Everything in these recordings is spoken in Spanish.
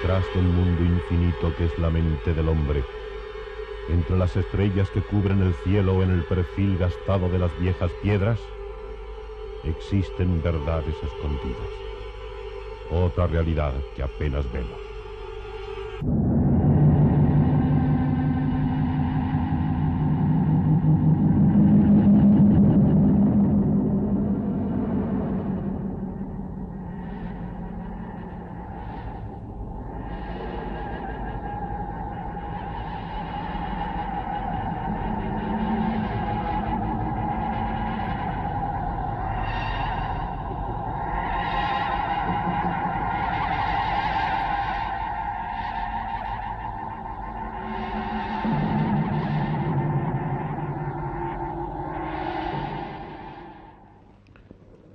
Detrás del mundo infinito que es la mente del hombre, entre las estrellas que cubren el cielo o en el perfil gastado de las viejas piedras, existen verdades escondidas, otra realidad que apenas vemos.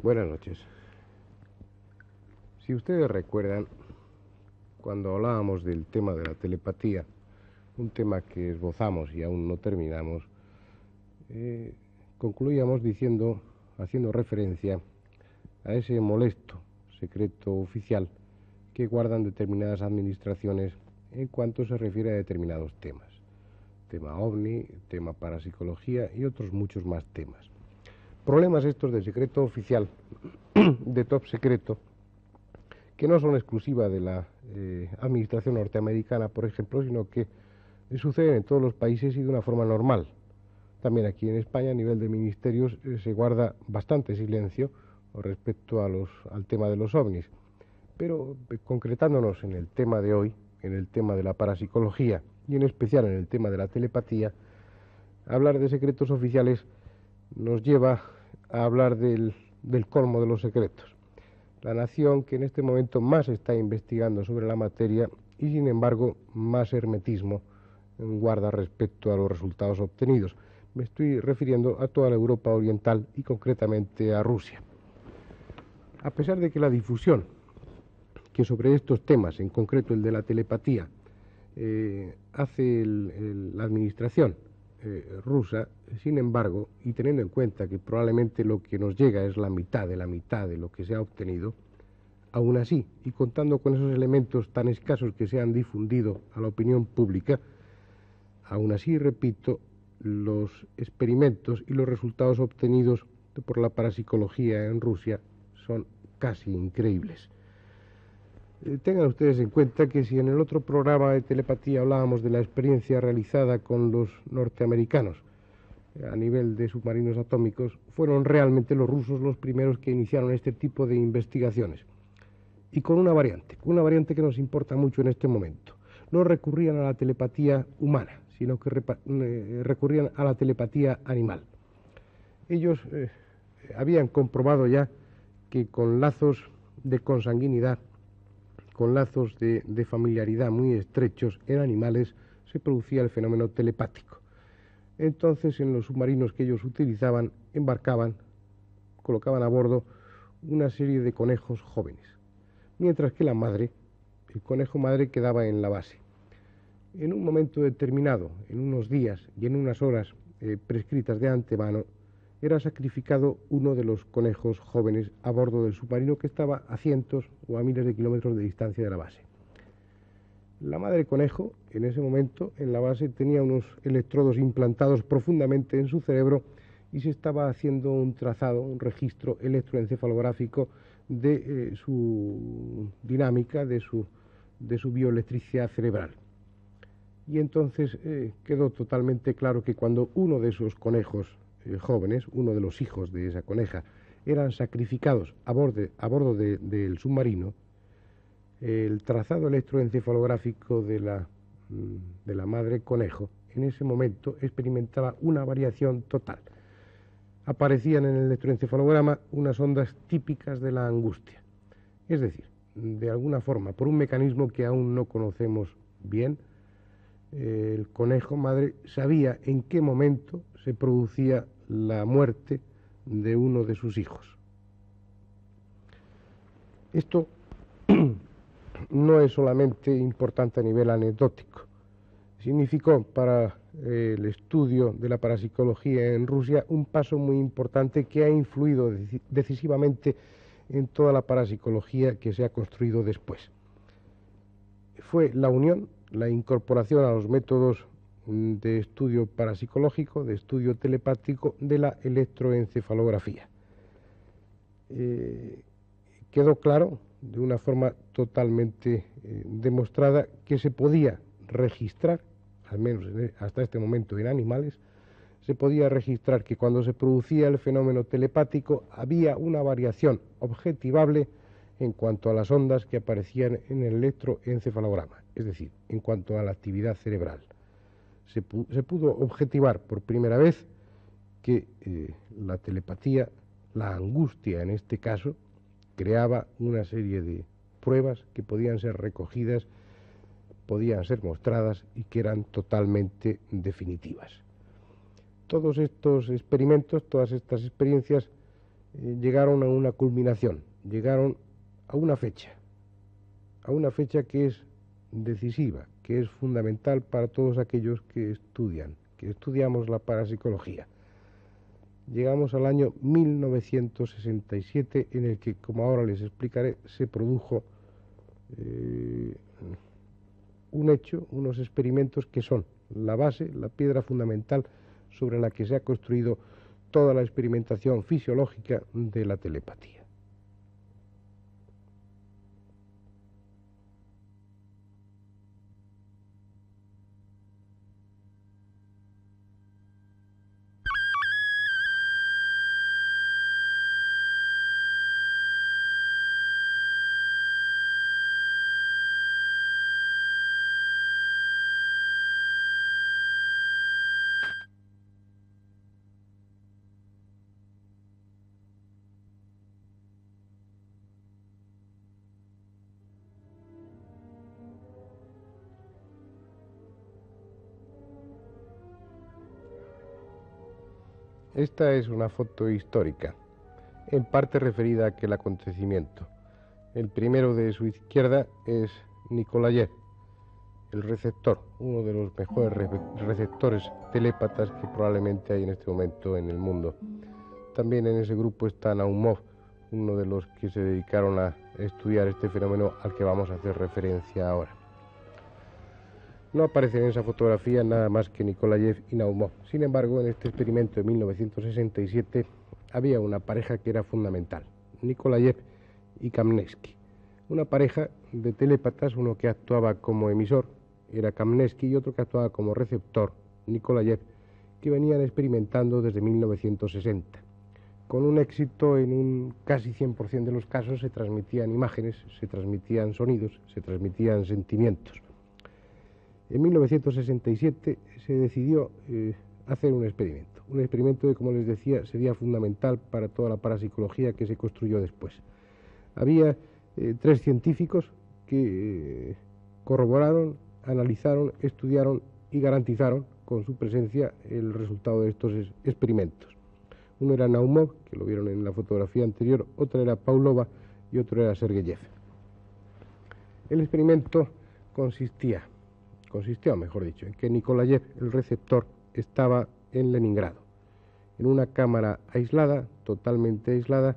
Buenas noches. Si ustedes recuerdan, cuando hablábamos del tema de la telepatía, un tema que esbozamos y aún no terminamos, concluíamos haciendo referencia a ese molesto secreto oficial que guardan determinadas administraciones en cuanto se refiere a determinados temas. Tema OVNI, tema parapsicología y otros muchos más temas. Problemas estos de secreto oficial, de top secreto, que no son exclusiva de la administración norteamericana, por ejemplo, sino que suceden en todos los países y de una forma normal. También aquí en España, a nivel de ministerios, se guarda bastante silencio respecto al tema de los ovnis. Pero concretándonos en el tema de hoy, en el tema de la parapsicología y en especial en el tema de la telepatía, hablar de secretos oficiales nos lleva a hablar del colmo de los secretos. La nación que en este momento más está investigando sobre la materia y sin embargo más hermetismo guarda respecto a los resultados obtenidos. Me estoy refiriendo a toda la Europa oriental y concretamente a Rusia. A pesar de que la difusión que sobre estos temas, en concreto el de la telepatía, hace la administración rusa, sin embargo, y teniendo en cuenta que probablemente lo que nos llega es la mitad de lo que se ha obtenido, aún así, y contando con esos elementos tan escasos que se han difundido a la opinión pública, aún así, repito, los experimentos y los resultados obtenidos por la parapsicología en Rusia son casi increíbles. Tengan ustedes en cuenta que si en el otro programa de telepatía hablábamos de la experiencia realizada con los norteamericanos a nivel de submarinos atómicos, fueron realmente los rusos los primeros que iniciaron este tipo de investigaciones. Y con una variante que nos importa mucho en este momento. No recurrían a la telepatía humana, sino que recurrían a la telepatía animal. Ellos habían comprobado ya que con lazos de consanguinidad, con lazos de familiaridad muy estrechos en animales, se producía el fenómeno telepático. Entonces, en los submarinos que ellos utilizaban, embarcaban, colocaban a bordo una serie de conejos jóvenes, mientras que el conejo madre quedaba en la base. En un momento determinado, en unos días y en unas horas prescritas de antemano, era sacrificado uno de los conejos jóvenes a bordo del submarino que estaba a cientos o a miles de kilómetros de distancia de la base. La madre conejo, en ese momento, en la base, tenía unos electrodos implantados profundamente en su cerebro y se estaba haciendo un trazado, un registro electroencefalográfico de su dinámica, de su bioelectricidad cerebral. Y entonces quedó totalmente claro que cuando uno de esos conejos jóvenes, uno de los hijos de esa coneja, eran sacrificados a bordo del submarino, el trazado electroencefalográfico de la madre conejo en ese momento experimentaba una variación total. Aparecían en el electroencefalograma unas ondas típicas de la angustia. Es decir, de alguna forma, por un mecanismo que aún no conocemos bien, el conejo madre sabía en qué momento se producía la muerte de uno de sus hijos. Esto no es solamente importante a nivel anecdótico. Significó para el estudio de la parapsicología en Rusia un paso muy importante que ha influido decisivamente en toda la parapsicología que se ha construido después. fue la unión, la incorporación a los métodos de estudio parapsicológico, de estudio telepático, de la electroencefalografía. Quedó claro, de una forma totalmente demostrada, que se podía registrar, al menos hasta este momento en animales, se podía registrar que cuando se producía el fenómeno telepático había una variación objetivable en cuanto a las ondas que aparecían en el electroencefalograma, es decir, en cuanto a la actividad cerebral. Se pudo objetivar por primera vez que la telepatía, la angustia en este caso, creaba una serie de pruebas que podían ser recogidas, podían ser mostradas y que eran totalmente definitivas. Todos estos experimentos, todas estas experiencias llegaron a una culminación, llegaron a una fecha que es decisiva, que es fundamental para todos aquellos que estudiamos la parapsicología. Llegamos al año 1967, en el que, como ahora les explicaré, se produjo un hecho, unos experimentos que son la base, la piedra fundamental sobre la que se ha construido toda la experimentación fisiológica de la telepatía. Esta es una foto histórica, en parte referida a aquel acontecimiento. El primero de su izquierda es Nikolayev, el receptor, uno de los mejores receptores telépatas que probablemente hay en este momento en el mundo. También en ese grupo está Naumov, uno de los que se dedicaron a estudiar este fenómeno al que vamos a hacer referencia ahora. No aparecen en esa fotografía nada más que Nikolayev y Naumov. Sin embargo, en este experimento de 1967 había una pareja que era fundamental, Nikolayev y Kamensky. Una pareja de telépatas, uno que actuaba como emisor, era Kamensky, y otro que actuaba como receptor, Nikolayev, que venían experimentando desde 1960. Con un éxito en un casi 100% de los casos se transmitían imágenes, se transmitían sonidos, se transmitían sentimientos. En 1967 se decidió hacer un experimento que, como les decía, sería fundamental para toda la parapsicología que se construyó después. Había 3 científicos que corroboraron, analizaron, estudiaron y garantizaron con su presencia el resultado de estos experimentos. Uno era Naumov, que lo vieron en la fotografía anterior, otro era Pavlova y otro era Sergeyev. El experimento consistió, mejor dicho, en que Nikolayev, el receptor, estaba en Leningrado, en una cámara aislada, totalmente aislada,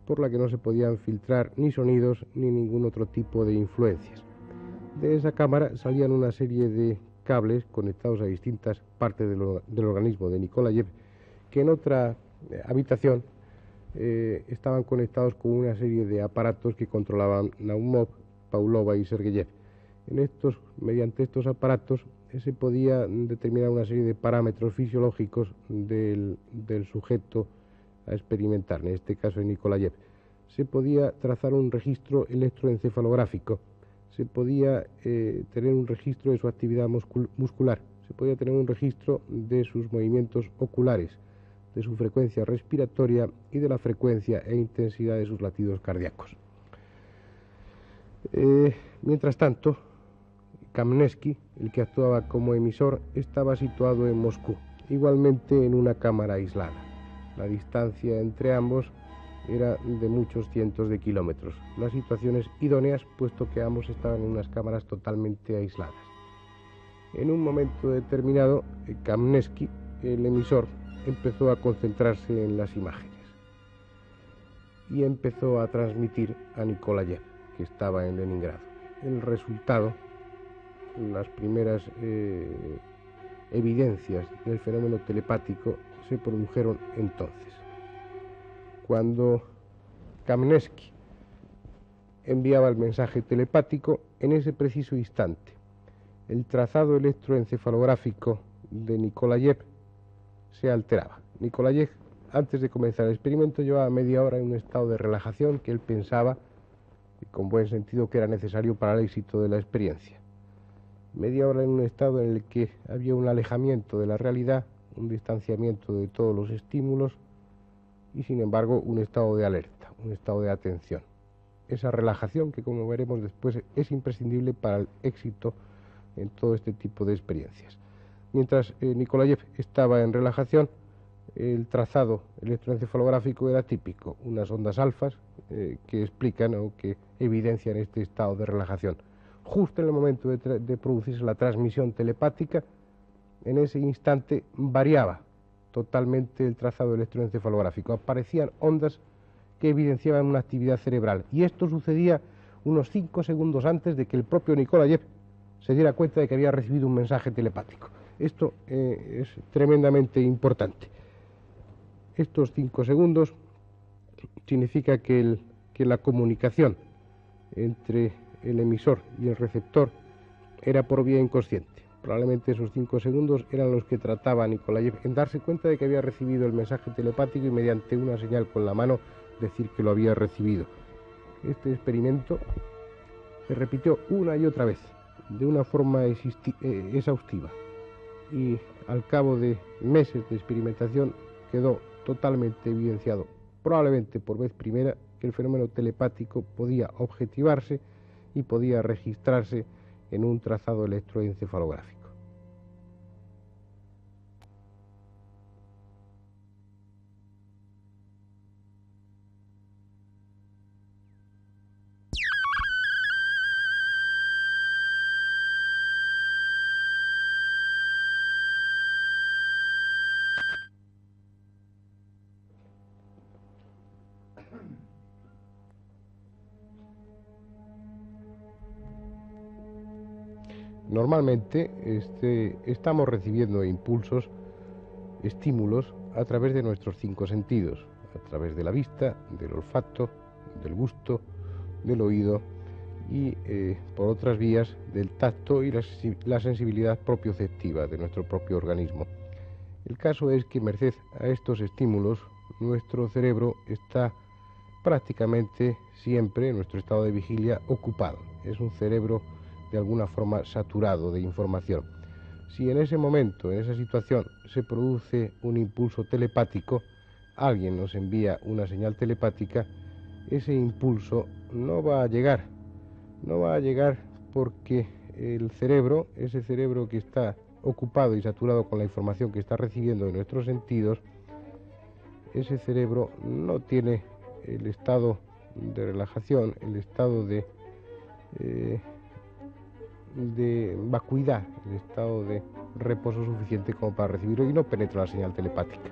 por la que no se podían filtrar ni sonidos ni ningún otro tipo de influencias. De esa cámara salían una serie de cables conectados a distintas partes del organismo de Nikolayev, que en otra habitación estaban conectados con una serie de aparatos que controlaban Naumov, Pavlova y Sergeyev. Mediante estos aparatos se podía determinar una serie de parámetros fisiológicos del sujeto a experimentar, en este caso en Nikolayev. Se podía trazar un registro electroencefalográfico, se podía tener un registro de su actividad muscular, se podía tener un registro de sus movimientos oculares, de su frecuencia respiratoria y de la frecuencia e intensidad de sus latidos cardíacos. Mientras tanto, Kamensky, el que actuaba como emisor, estaba situado en Moscú, igualmente en una cámara aislada. La distancia entre ambos era de muchos cientos de kilómetros. Las situaciones idóneas, puesto que ambos estaban en unas cámaras totalmente aisladas. En un momento determinado, Kamensky, el emisor, empezó a concentrarse en las imágenes y empezó a transmitir a Nikolayev, que estaba en Leningrado. El resultado las primeras evidencias del fenómeno telepático se produjeron entonces. Cuando Kamensky enviaba el mensaje telepático, en ese preciso instante, el trazado electroencefalográfico de Nikolayev se alteraba. Nikolayev, antes de comenzar el experimento, llevaba media hora en un estado de relajación que él pensaba, y con buen sentido, que era necesario para el éxito de la experiencia. Media hora en un estado en el que había un alejamiento de la realidad, un distanciamiento de todos los estímulos y, sin embargo, un estado de alerta, un estado de atención. Esa relajación que, como veremos después, es imprescindible para el éxito en todo este tipo de experiencias. Mientras Nikolayev estaba en relajación, el trazado electroencefalográfico era típico, unas ondas alfas que explican o que evidencian este estado de relajación. Justo en el momento de producirse la transmisión telepática, en ese instante variaba totalmente el trazado electroencefalográfico. Aparecían ondas que evidenciaban una actividad cerebral. Y esto sucedía unos 5 segundos antes de que el propio Nikolayev se diera cuenta de que había recibido un mensaje telepático. Esto es tremendamente importante. Estos 5 segundos significa que la comunicación entre el emisor y el receptor era por vía inconsciente. Probablemente esos 5 segundos eran los que trataba Nikolayev en darse cuenta de que había recibido el mensaje telepático y, mediante una señal con la mano, decir que lo había recibido. Este experimento se repitió una y otra vez, de una forma exhaustiva, y al cabo de meses de experimentación quedó totalmente evidenciado, probablemente por vez primera, que el fenómeno telepático podía objetivarse y podía registrarse en un trazado electroencefalográfico. Normalmente estamos recibiendo impulsos, estímulos, a través de nuestros 5 sentidos, a través de la vista, del olfato, del gusto, del oído y por otras vías del tacto y la sensibilidad propioceptiva de nuestro propio organismo. El caso es que, merced a estos estímulos, nuestro cerebro está prácticamente siempre, en nuestro estado de vigilia, ocupado. Es un cerebro de alguna forma saturado de información. Si en ese momento, en esa situación, se produce un impulso telepático, alguien nos envía una señal telepática, ese impulso no va a llegar porque el cerebro, ese cerebro que está ocupado y saturado con la información que está recibiendo de nuestros sentidos, ese cerebro no tiene el estado de relajación, el estado de vacuidad, el estado de reposo suficiente como para recibirlo, y no penetra la señal telepática.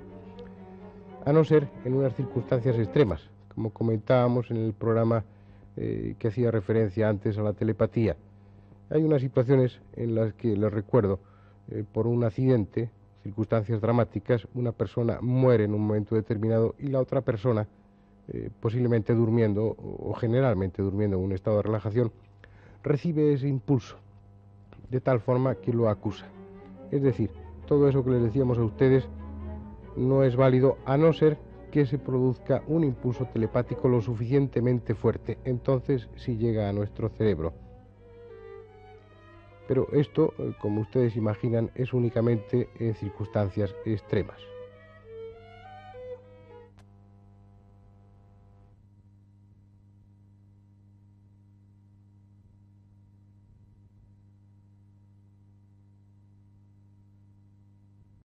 A no ser en unas circunstancias extremas, como comentábamos en el programa que hacía referencia antes a la telepatía. Hay unas situaciones en las que, les recuerdo, por un accidente, circunstancias dramáticas, una persona muere en un momento determinado y la otra persona, posiblemente durmiendo o generalmente durmiendo en un estado de relajación, recibe ese impulso de tal forma que lo acusa. Es decir, todo eso que les decíamos a ustedes no es válido a no ser que se produzca un impulso telepático lo suficientemente fuerte. Entonces sí llega a nuestro cerebro. Pero esto, como ustedes imaginan, es únicamente en circunstancias extremas.